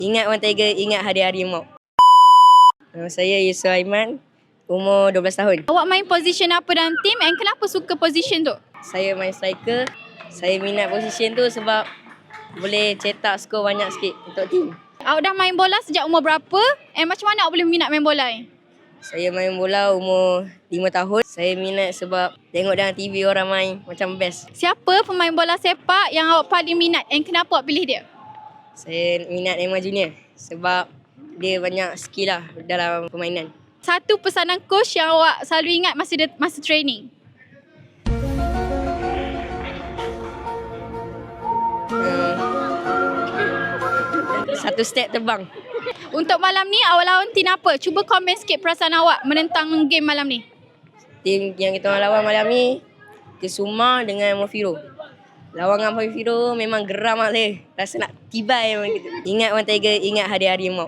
Ingat One Tiger, ingat hari-hari mau. Nama saya Yusuf Aiman, umur 12 tahun. Awak main position apa dalam team and kenapa suka position tu? Saya main striker. Saya minat position tu sebab boleh cetak skor banyak sikit untuk team. Awak dah main bola sejak umur berapa? And macam mana awak boleh minat main bola ni? Saya main bola umur 5 tahun. Saya minat sebab tengok dalam TV orang main macam best. Siapa pemain bola sepak yang awak paling minat and kenapa awak pilih dia? Saya minat Neymar Junior sebab dia banyak skill lah dalam permainan. Satu pesanan coach yang awak selalu ingat masa training? Satu step terbang. Untuk malam ni awak lawan team apa? Cuba komen sikit perasaan awak menentang game malam ni. Tim yang kita lawan malam ni Kesuma dengan Mofiro. Lawan dengan Mofiro memang geram lah dia. Rasa nak tibai memang gitu. Ingat One Tiger, ingat hari-hari mau.